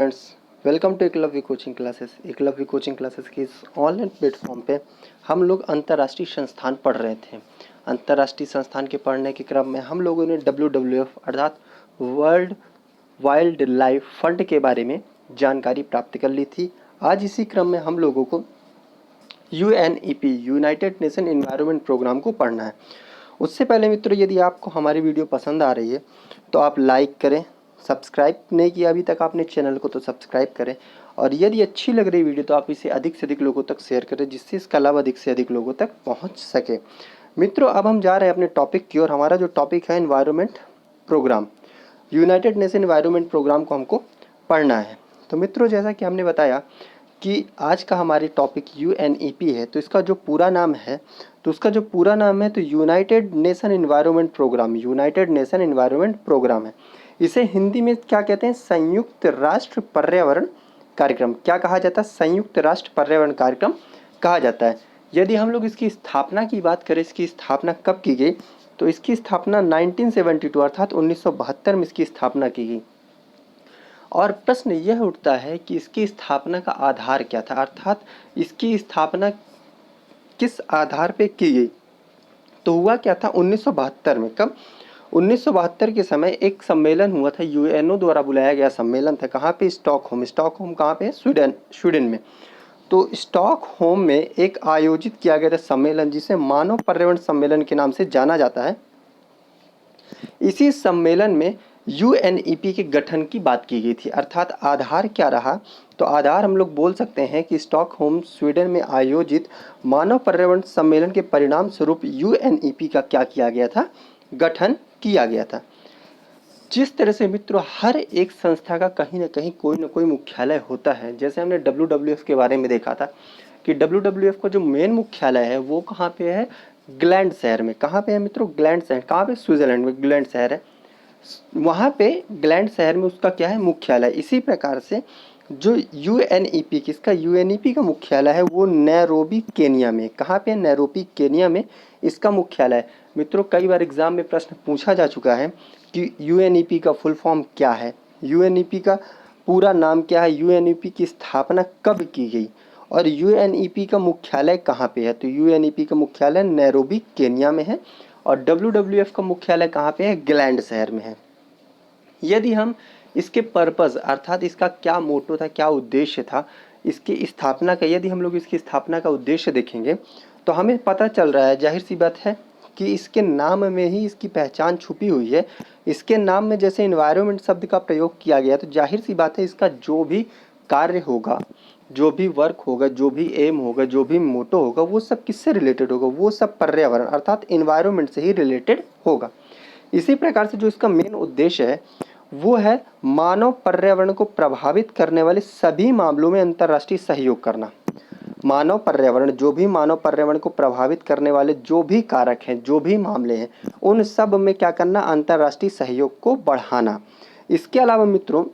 Friends, welcome to Eklavya coaching classes. Eklavya coaching classes की इस online platform पे हम लोग अंतर्राष्ट्रीय संस्थान पढ़ रहे थे। अंतर्राष्ट्रीय संस्थान के पढ़ने के क्रम में हम लोगों ने WWF अर्थात वर्ल्ड वाइल्ड लाइफ फंड के बारे में जानकारी प्राप्त कर ली थी। आज इसी क्रम में हम लोगों को UNEP United Nation environment programme को पढ़ना है। उससे पहले मित्रों, यदि आपको हमारी वीडियो पसंद आ रही है तो आप लाइक करें। सब्सक्राइब नहीं किया अभी तक आपने चैनल को तो सब्सक्राइब करें, और यदि अच्छी लग रही वीडियो तो आप इसे अधिक से अधिक लोगों तक शेयर करें, जिससे इसका लाभ अधिक से अधिक लोगों तक पहुंच सके। मित्रों, अब हम जा रहे हैं अपने टॉपिक की ओर। हमारा जो टॉपिक है environment programme, United Nation environment programme को हमको पढ़ना है। तो मित्रों, जैसा कि हमने बताया कि आज का हमारी टॉपिक UNEP है, तो इसका जो पूरा नाम है तो United Nation environment programme, United Nation environment programme है। इसे हिंदी में क्या कहते हैं? संयुक्त राष्ट्र पर्यावरण कार्यक्रम। क्या कहा जाता है? संयुक्त राष्ट्र पर्यावरण कार्यक्रम कहा जाता है। यदि हम लोग इसकी स्थापना की बात करें, इसकी स्थापना कब की गई, तो इसकी स्थापना 1972 अर्थात 1972 में इसकी स्थापना की गई। और प्रश्न यह उठता है कि इसकी स्थापना का आधार क्या था, अर्थात इसकी स्थापना किस आधार पे की गई। तो हुआ क्या था 1972 में। कब? 1972 के समय एक सम्मेलन हुआ था, UNO द्वारा बुलाया गया सम्मेलन था। कहाँ पे? स्टॉकहोम। स्टॉकहोम कहाँ पे है? स्वीडन में। तो स्टॉकहोम में एक आयोजित किया गया था सम्मेलन, जिसे मानव पर्यावरण सम्मेलन के नाम से जाना जाता है। इसी सम्मेलन में UNEP के गठन की बात की गई थी। अर्थात आधार क्या रहा? तो आधार हम लोग बोल सकते हैं कि स्टॉकहोम स्वीडन में आयोजित मानव पर्यावरण सम्मेलन के परिणाम स्वरूप UNEP का क्या किया गया था? गठन किया गया था। जिस तरह से मित्रों हर एक संस्था का कहीं ना कहीं कोई ना कोई मुख्यालय होता है। जैसे हमने WWF के बारे में देखा था कि WWF का जो मेन मुख्यालय है वो कहाँ पे है? ग्लैंड शहर में। कहाँ पे है मित्रों? ग्लैंड शहर। कहाँ पे? स्विट्जरलैंड में ग्लैंड शहर है। वहाँ पे ग्लैंड शहर में उसका क्या है? मुख्यालय। इसी प्रकार से जो UNEP किसका? UNEP का मुख्यालय है वो नैरोबी केनिया में। कहाँ पे? नैरोबी केनिया में इसका मुख्यालय है। मित्रों, कई बार एग्जाम में प्रश्न पूछा जा चुका है कि UNEP का फुल फॉर्म क्या है, UNEP का पूरा नाम क्या है, UNEP की स्थापना कब की गई और UNEP का मुख्यालय कहाँ पे है। तो UNEP का मुख्यालय नैरोबी केनिया में है और WWF का मुख्यालय कहाँ पे है? ग्लैंड शहर में है। यदि हम इसके पर्पस अर्थात इसका क्या मोटो था, क्या उद्देश्य था इसकी स्थापना का, यदि हम लोग इसकी स्थापना का उद्देश्य देखेंगे तो हमें पता चल रहा है, जाहिर सी बात है कि इसके नाम में ही इसकी पहचान छुपी हुई है। इसके नाम में जैसे इन्वायरमेंट शब्द का प्रयोग किया गया, तो जाहिर सी बात है इसका जो भी कार्य होगा, जो भी वर्क होगा, जो भी एम होगा, जो भी मोटो होगा, वो सब किससे रिलेटेड होगा? वो सब पर्यावरण अर्थात इन्वायरमेंट से ही रिलेटेड होगा। इसी प्रकार से जो इसका मेन उद्देश्य है वो है मानव पर्यावरण को प्रभावित करने वाले सभी मामलों में अंतर्राष्ट्रीय सहयोग करना। मानव पर्यावरण, जो भी मानव पर्यावरण को प्रभावित करने वाले जो भी कारक हैं, जो भी मामले हैं, उन सब में क्या करना? अंतर्राष्ट्रीय सहयोग को बढ़ाना। इसके अलावा मित्रों,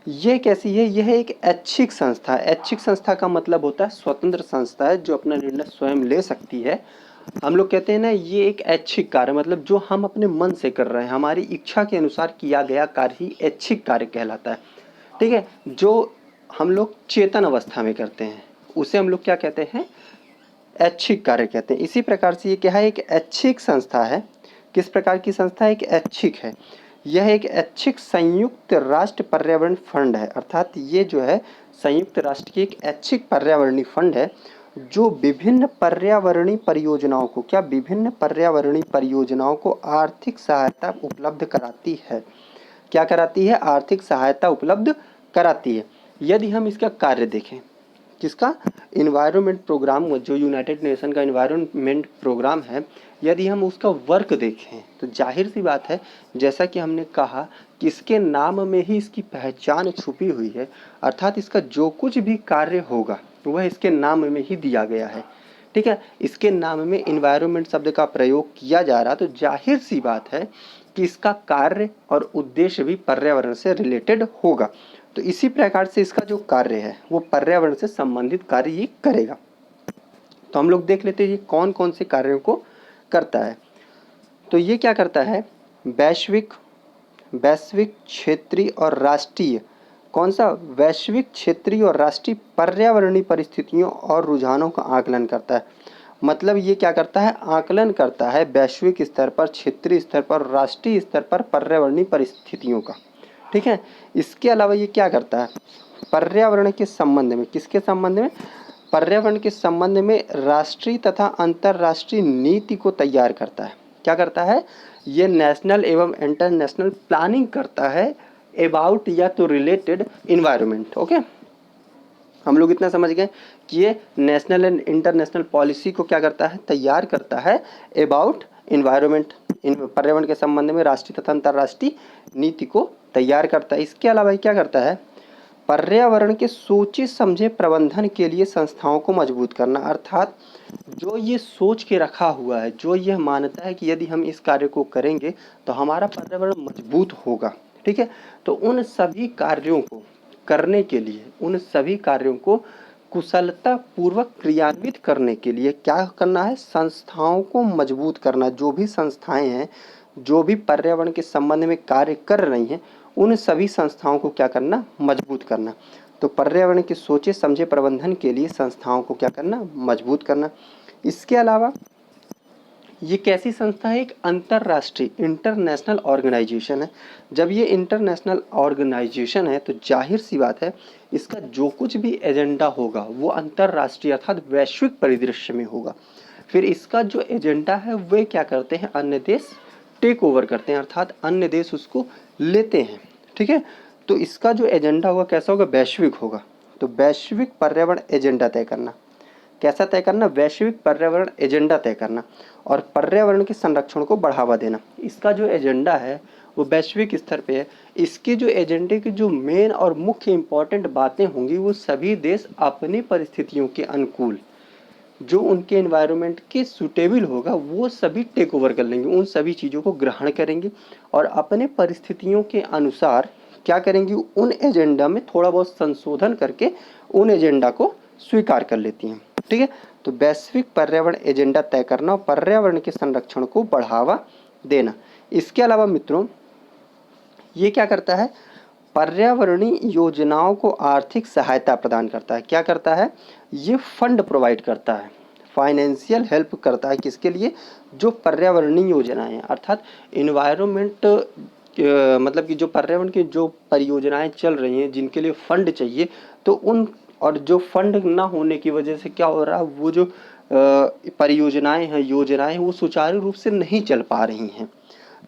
ये कैसी है? यह एक ऐच्छिक संस्था है। ऐच्छिक संस्था का मतलब होता है स्वतंत्र संस्था है जो अपना निर्णय स्वयं ले सकती है। हम लोग कहते हैं ना, ये एक ऐच्छिक कार्य, मतलब जो हम अपने मन से कर रहे हैं, हमारी इच्छा के अनुसार किया गया कार्य ही ऐच्छिक कार्य कहलाता है। ठीक है, जो हम लोग चेतन अवस्था में करते हैं उसे हम लोग क्या कहते हैं? ऐच्छिक कार्य कहते हैं। इसी प्रकार से ये क्या है? एक ऐच्छिक संस्था है। किस प्रकार की संस्था है? एक ऐच्छिक है। यह एक ऐच्छिक संयुक्त राष्ट्र पर्यावरण फंड है। अर्थात ये जो है संयुक्त राष्ट्र की एक ऐच्छिक पर्यावरणीय फंड है जो विभिन्न पर्यावरणीय परियोजनाओं को विभिन्न पर्यावरणीय परियोजनाओं को आर्थिक सहायता उपलब्ध कराती है। क्या कराती है? आर्थिक सहायता उपलब्ध कराती है। यदि हम इसका कार्य देखें, किसका? इन्वायरमेंट प्रोग्राम, जो यूनाइटेड नेशन का इन्वायरमेंट प्रोग्राम है, यदि हम उसका वर्क देखें तो जाहिर सी बात है, जैसा कि हमने कहा कि इसके नाम में ही इसकी पहचान छुपी हुई है। अर्थात इसका जो कुछ भी कार्य होगा वह इसके नाम में ही दिया गया है। ठीक है, इसके नाम में इन्वायरमेंट शब्द का प्रयोग किया जा रहा, तो जाहिर सी बात है कि इसका कार्य और उद्देश्य भी पर्यावरण से रिलेटेड होगा। तो इसी प्रकार से इसका जो कार्य है वो पर्यावरण से संबंधित कार्य ये करेगा। तो हम लोग देख लेते हैं ये कौन कौन से कार्यों को करता है। तो ये क्या करता है? वैश्विक, क्षेत्रीय और राष्ट्रीय कौन सा? वैश्विक, क्षेत्रीय और राष्ट्रीय पर्यावरणीय परिस्थितियों और रुझानों का आकलन करता है। मतलब ये क्या करता है? आकलन करता है वैश्विक स्तर पर, क्षेत्रीय स्तर पर, राष्ट्रीय स्तर पर पर्यावरणीय परिस्थितियों का। ठीक है। इसके अलावा ये क्या करता है? पर्यावरण के संबंध में, किसके संबंध में? पर्यावरण के संबंध में राष्ट्रीय तथा अंतर्राष्ट्रीय नीति को तैयार करता है। क्या करता है? ये नेशनल एवं इंटरनेशनल प्लानिंग करता है अबाउट या तो रिलेटेड इन्वायरमेंट। ओके, हम लोग इतना समझ गए कि ये नेशनल एंड इंटरनेशनल पॉलिसी को क्या करता है? तैयार करता है अबाउट इन्वायरमेंट, इन पर्यावरण के संबंध में राष्ट्रीय तथा अंतर्राष्ट्रीय नीति को तैयार करता है। इसके अलावा क्या करता है? पर्यावरण के सोचे समझे प्रबंधन के लिए संस्थाओं को मजबूत करना। अर्थात जो ये सोच के रखा हुआ है, जो यह मानता है कि यदि हम इस कार्य को करेंगे तो हमारा पर्यावरण मजबूत होगा। ठीक है। तो उन सभी कार्यों को करने के लिए, उन सभी कार्यों को कुशलता पूर्वक क्रियान्वित करने के लिए क्या करना है? संस्थाओं को मजबूत करना। जो भी संस्थाएं हैं, जो भी पर्यावरण के संबंध में कार्य कर रही हैं, उन सभी संस्थाओं को क्या करना? मजबूत करना। तो पर्यावरण के सोचे समझे प्रबंधन के लिए संस्थाओं को क्या करना? मजबूत करना। इसके अलावा ये कैसी संस्था है? एक अंतर्राष्ट्रीय, इंटरनेशनल ऑर्गेनाइजेशन है। जब ये इंटरनेशनल ऑर्गेनाइजेशन है तो जाहिर सी बात है इसका जो कुछ भी एजेंडा होगा वो अंतर्राष्ट्रीय अर्थात वैश्विक परिदृश्य में होगा। फिर इसका जो एजेंडा है वे क्या करते हैं? अन्य देश टेक ओवर करते हैं, अर्थात अन्य देश उसको लेते हैं। ठीक है। तो इसका जो एजेंडा होगा कैसा होगा? वैश्विक होगा। तो वैश्विक पर्यावरण एजेंडा तय करना। कैसा तय करना? वैश्विक पर्यावरण एजेंडा तय करना और पर्यावरण के संरक्षण को बढ़ावा देना। इसका जो एजेंडा है वो वैश्विक स्तर पे है। इसके जो एजेंडे की जो मेन और मुख्य इंपॉर्टेंट बातें होंगी वो सभी देश अपनी परिस्थितियों के अनुकूल, जो उनके एनवायरनमेंट के सूटेबल होगा वो सभी टेक ओवर कर लेंगे, उन सभी चीज़ों को ग्रहण करेंगे और अपने परिस्थितियों के अनुसार क्या करेंगी? उन एजेंडा में थोड़ा बहुत संशोधन करके उन एजेंडा को स्वीकार कर लेती हैं। ठीक है। तो वैश्विक पर्यावरण एजेंडा तय करना और पर्यावरण के संरक्षण को बढ़ावा देना। इसके अलावा मित्रों ये क्या करता है? पर्यावरणीय योजनाओं को आर्थिक सहायता प्रदान करता है। क्या करता है? ये फंड प्रोवाइड करता है, फाइनेंशियल हेल्प करता है। किसके लिए? जो पर्यावरणीय योजनाएं हैं, अर्थात इन्वायरमेंट, मतलब कि जो पर्यावरण की जो परियोजनाएं चल रही हैं जिनके लिए फंड चाहिए, तो उन, और जो फंड ना होने की वजह से क्या हो रहा है? वो जो परियोजनाएं हैं, योजनाएं, वो सुचारू रूप से नहीं चल पा रही हैं।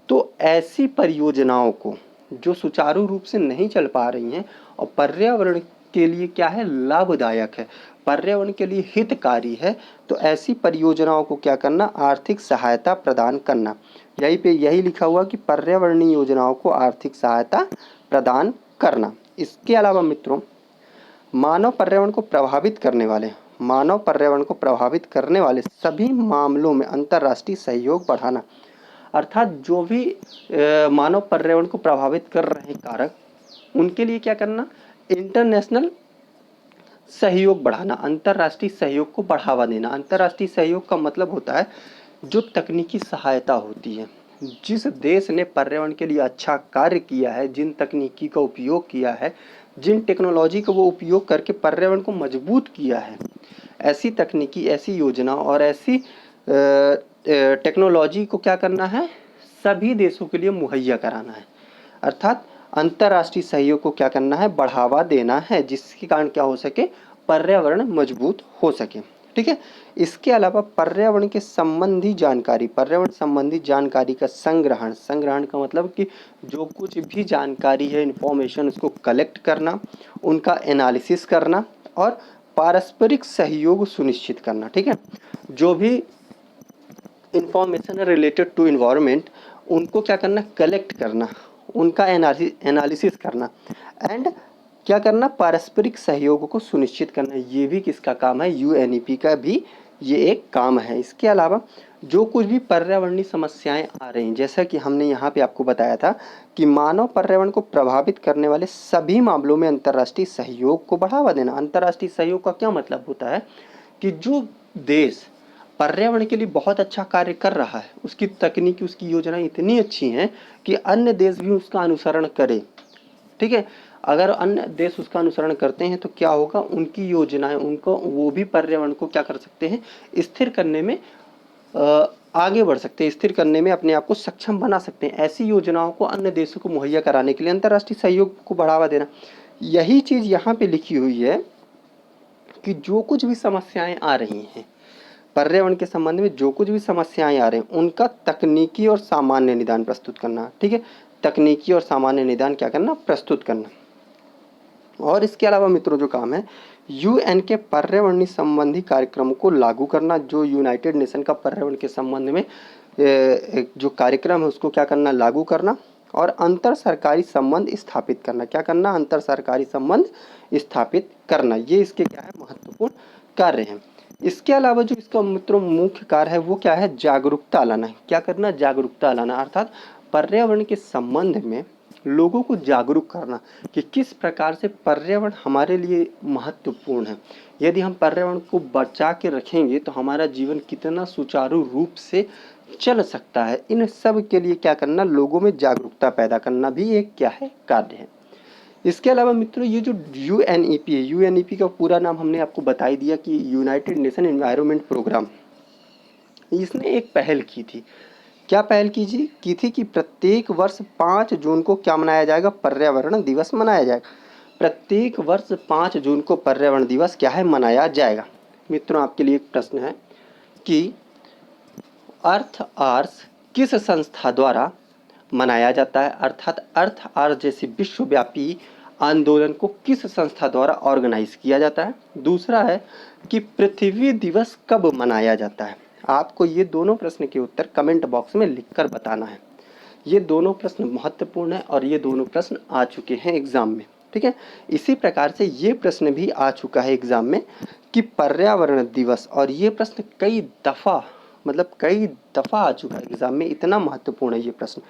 तो ऐसी परियोजनाओं को जो सुचारू रूप से नहीं चल पा रही हैं और पर्यावरण के लिए क्या है? लाभदायक है, पर्यावरण के लिए हितकारी है, तो ऐसी परियोजनाओं को क्या करना? आर्थिक सहायता प्रदान करना। यहीं पे यही लिखा हुआ कि पर्यावरणीय योजनाओं को आर्थिक सहायता प्रदान करना। इसके अलावा मित्रों मानव पर्यावरण को प्रभावित करने वाले, मानव पर्यावरण को प्रभावित करने वाले सभी मामलों में अंतर्राष्ट्रीय सहयोग बढ़ाना। अर्थात जो भी मानव पर्यावरण को प्रभावित कर रहे हैं कारक, उनके लिए क्या करना? इंटरनेशनल सहयोग बढ़ाना, अंतर्राष्ट्रीय सहयोग को बढ़ावा देना। अंतर्राष्ट्रीय सहयोग का मतलब होता है जो तकनीकी सहायता होती है। जिस देश ने पर्यावरण के लिए अच्छा कार्य किया है, जिन तकनीकी का उपयोग किया है, जिन टेक्नोलॉजी का वो उपयोग करके पर्यावरण को मजबूत किया है, ऐसी तकनीकी, ऐसी योजना और ऐसी टेक्नोलॉजी को क्या करना है? सभी देशों के लिए मुहैया कराना है। अर्थात अंतर्राष्ट्रीय सहयोग को क्या करना है? बढ़ावा देना है, जिसके कारण क्या हो सके? पर्यावरण मजबूत हो सके। ठीक है। इसके अलावा पर्यावरण के संबंधी जानकारी, पर्यावरण संबंधी जानकारी का संग्रहण, संग्रहण का मतलब कि जो कुछ भी जानकारी है, इंफॉर्मेशन, उसको कलेक्ट करना, उनका एनालिसिस करना और पारस्परिक सहयोग सुनिश्चित करना। ठीक है। जो भी इंफॉर्मेशन है रिलेटेड टू इन्वायरमेंट, उनको क्या करना? कलेक्ट करना, उनका एनालिसिस करना एंड क्या करना? पारस्परिक सहयोग को सुनिश्चित करना। ये भी किसका काम है? यूएनईपी का भी ये एक काम है। इसके अलावा जो कुछ भी पर्यावरणीय समस्याएं आ रही हैं, जैसा कि हमने यहाँ पे आपको बताया था कि मानव पर्यावरण को प्रभावित करने वाले सभी मामलों में अंतर्राष्ट्रीय सहयोग को बढ़ावा देना। अंतर्राष्ट्रीय सहयोग का क्या मतलब होता है? कि जो देश पर्यावरण के लिए बहुत अच्छा कार्य कर रहा है, उसकी तकनीकी, उसकी योजनाएं इतनी अच्छी हैं कि अन्य देश भी उसका अनुसरण करें। ठीक है। अगर अन्य देश उसका अनुसरण करते हैं तो क्या होगा, उनकी योजनाएं उनको वो भी पर्यावरण को क्या कर सकते हैं, स्थिर करने में आगे बढ़ सकते हैं, स्थिर करने में अपने आप को सक्षम बना सकते हैं। ऐसी योजनाओं को अन्य देशों को मुहैया कराने के लिए अंतर्राष्ट्रीय सहयोग को बढ़ावा देना। यही चीज़ यहाँ पे लिखी हुई है कि जो कुछ भी समस्याएं आ रही हैं पर्यावरण के संबंध में, जो कुछ भी समस्याएं आ रही हैं उनका तकनीकी और सामान्य निदान प्रस्तुत करना। ठीक है, तकनीकी और सामान्य निदान क्या करना, प्रस्तुत करना। और इसके अलावा मित्रों जो काम है, यूएन के पर्यावरणीय संबंधी कार्यक्रमों को लागू करना। जो यूनाइटेड नेशन का पर्यावरण के संबंध में जो कार्यक्रम है उसको क्या करना, लागू करना। और अंतर सरकारी संबंध स्थापित करना। क्या करना, अंतर सरकारी संबंध स्थापित करना। ये इसके क्या है, महत्वपूर्ण कार्य हैं। इसके अलावा जो इसका मित्रों मुख्य कार्य है वो क्या है, जागरूकता लाना है। क्या करना, जागरूकता लाना, अर्थात पर्यावरण के संबंध में लोगों को जागरूक करना कि किस प्रकार से पर्यावरण हमारे लिए महत्वपूर्ण है। यदि हम पर्यावरण को बचा के रखेंगे तो हमारा जीवन कितना सुचारू रूप से चल सकता है। इन सब के लिए क्या करना, लोगों में जागरूकता पैदा करना भी एक क्या है, कार्य है। इसके अलावा मित्रों ये जो यूएनईपी है, यूएनईपी का पूरा नाम हमने आपको बता ही दिया कि यूनाइटेड नेशन एनवायरनमेंट प्रोग्राम, इसने एक पहल की थी। क्या पहल की थी कि प्रत्येक वर्ष 5 जून को क्या मनाया जाएगा, पर्यावरण दिवस मनाया जाएगा। प्रत्येक वर्ष 5 जून को पर्यावरण दिवस क्या है, मनाया जाएगा। मित्रों आपके लिए एक प्रश्न है कि अर्थ आवर्स किस संस्था द्वारा मनाया जाता है, अर्थात अर्थ आवर्स जैसे विश्वव्यापी आंदोलन को किस संस्था द्वारा ऑर्गेनाइज किया जाता है। दूसरा है कि पृथ्वी दिवस कब मनाया जाता है। आपको ये दोनों प्रश्न के उत्तर कमेंट बॉक्स में लिखकर बताना है। ये दोनों प्रश्न महत्वपूर्ण है और ये दोनों प्रश्न आ चुके हैं एग्जाम में। ठीक है, इसी प्रकार से ये प्रश्न भी आ चुका है एग्जाम में कि पर्यावरण दिवस, और ये प्रश्न कई दफ़ा आ चुका है एग्जाम में, इतना महत्वपूर्ण है ये प्रश्न।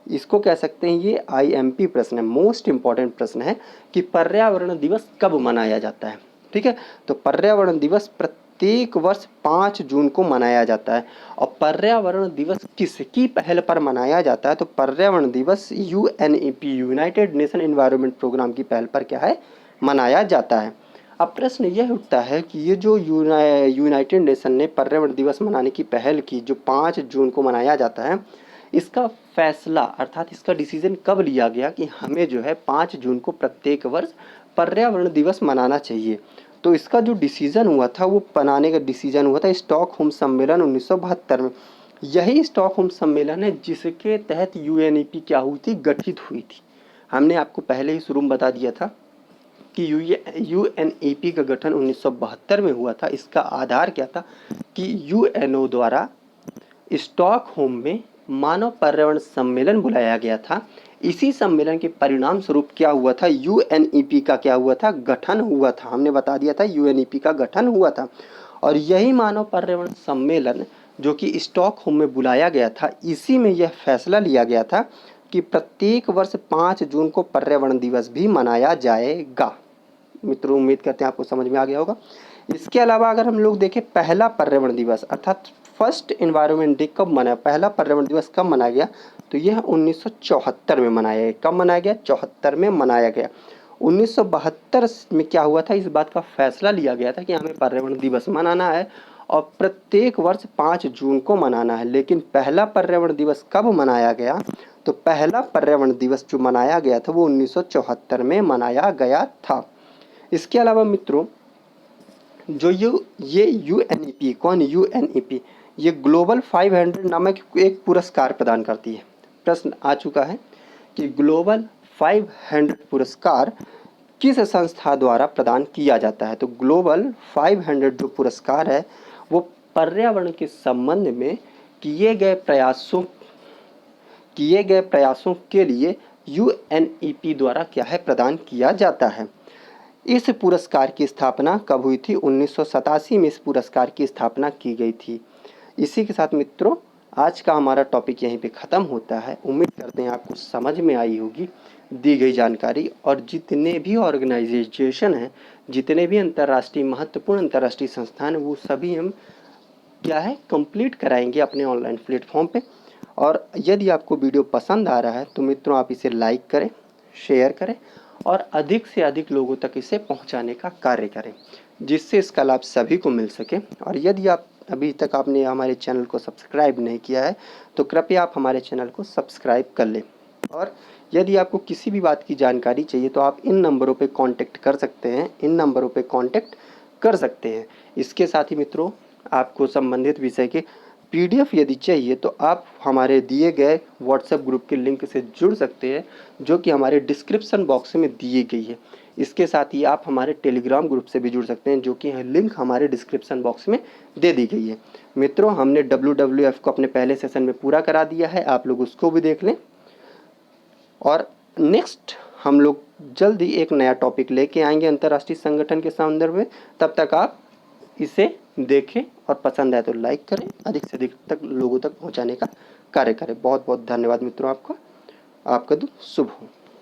इसको कह सकते हैं ये आईएमपी प्रश्न है, मोस्ट इंपॉर्टेंट प्रश्न है कि पर्यावरण दिवस कब मनाया जाता है। ठीक है, तो पर्यावरण दिवस प्रत्येक वर्ष 5 जून को मनाया जाता है। और पर्यावरण दिवस किसकी पहल पर मनाया जाता है, तो पर्यावरण दिवस UNEP, United Nation environment programme की पहल पर क्या है, मनाया जाता है। अब प्रश्न यह उठता है कि ये जो यूनाइटेड नेशन ने पर्यावरण दिवस मनाने की पहल की, जो 5 जून को मनाया जाता है, इसका फैसला अर्थात इसका डिसीजन कब लिया गया कि हमें जो है 5 जून को प्रत्येक वर्ष पर्यावरण दिवस मनाना चाहिए। तो इसका जो डिसीजन हुआ था, वो बनाने का डिसीजन हुआ था स्टॉकहोम सम्मेलन 1972 में। यही स्टॉकहोम सम्मेलन है जिसके तहत यूएनईपी क्या हुई थी, गठित हुई थी। हमने आपको पहले ही शुरू में बता दिया था कि यूएनईपी का गठन 1972 में हुआ था। इसका आधार क्या था कि यूएनओ द्वारा स्टॉकहोम में मानव पर्यावरण सम्मेलन बुलाया गया था। इसी सम्मेलन के परिणाम स्वरूप क्या हुआ था, यूएनईपी का क्या हुआ था, गठन हुआ था। हमने बता दिया था यूएनईपी का गठन हुआ था। और यही मानव पर्यावरण सम्मेलन जो कि स्टॉकहोम में बुलाया गया था, इसी में यह फैसला लिया गया था कि प्रत्येक वर्ष 5 जून को पर्यावरण दिवस भी मनाया जाएगा। मित्रों उम्मीद करते हैं आपको समझ में आ गया होगा। इसके अलावा अगर हम लोग देखें पहला पर्यावरण दिवस अर्थात फर्स्ट एनवायरनमेंट डे कब मनाया, पहला पर्यावरण दिवस कब मनाया गया, तो यह 1974 में मनाया गया। कब मनाया गया, 74 में मनाया गया। 1972 में क्या हुआ था, इस बात का फैसला लिया गया था कि हमें पर्यावरण दिवस मनाना है और प्रत्येक वर्ष 5 जून को मनाना है। लेकिन पहला पर्यावरण दिवस कब मनाया गया, तो पहला पर्यावरण दिवस जो मनाया गया था वो 1974 में मनाया गया था। इसके अलावा मित्रों जो ये यूएनईपी, कौन यूएनईपी, ये ग्लोबल 500 नामक एक पुरस्कार प्रदान करती है। प्रश्न आ चुका है कि ग्लोबल 500 पुरस्कार किस संस्था द्वारा प्रदान किया जाता है। तो ग्लोबल 500 जो पुरस्कार है वो पर्यावरण के संबंध में किए गए प्रयासों के लिए यूएनईपी द्वारा क्या है, प्रदान किया जाता है। इस पुरस्कार की स्थापना कब हुई थी, 1987 में इस पुरस्कार की स्थापना की गई थी। इसी के साथ मित्रों आज का हमारा टॉपिक यहीं पे ख़त्म होता है। उम्मीद करते हैं आपको समझ में आई होगी दी गई जानकारी। और जितने भी ऑर्गेनाइजेशन हैं, जितने भी अंतर्राष्ट्रीय महत्वपूर्ण अंतर्राष्ट्रीय संस्थान, वो सभी हम क्या है कंप्लीट कराएंगे अपने ऑनलाइन प्लेटफॉर्म पे। और यदि आपको वीडियो पसंद आ रहा है तो मित्रों आप इसे लाइक करें, शेयर करें और अधिक से अधिक लोगों तक इसे पहुंचाने का कार्य करें, जिससे इसका लाभ सभी को मिल सके। और यदि आप अभी तक आपने हमारे चैनल को सब्सक्राइब नहीं किया है तो कृपया आप हमारे चैनल को सब्सक्राइब कर लें। और यदि आपको किसी भी बात की जानकारी चाहिए तो आप इन नंबरों पे कांटेक्ट कर सकते हैं, इन नंबरों पे कांटेक्ट कर सकते हैं। इसके साथ ही मित्रों, आपको संबंधित विषय के पीडीएफ यदि चाहिए तो आप हमारे दिए गए व्हाट्सएप ग्रुप के लिंक से जुड़ सकते हैं, जो कि हमारे डिस्क्रिप्शन बॉक्स में दिए गई है। इसके साथ ही आप हमारे टेलीग्राम ग्रुप से भी जुड़ सकते हैं, जो कि लिंक हमारे डिस्क्रिप्शन बॉक्स में दे दी गई है। मित्रों, हमने WWF को अपने पहले सेशन में पूरा करा दिया है, आप लोग उसको भी देख लें। और नेक्स्ट हम लोग जल्द ही एक नया टॉपिक लेके आएंगे अंतर्राष्ट्रीय संगठन के संदर्भ में। तब तक आप इसे देखें और पसंद आए तो लाइक करें, अधिक से अधिक तक लोगों तक पहुंचाने का कार्य करें। बहुत बहुत धन्यवाद मित्रों, आपका दिन शुभ हो।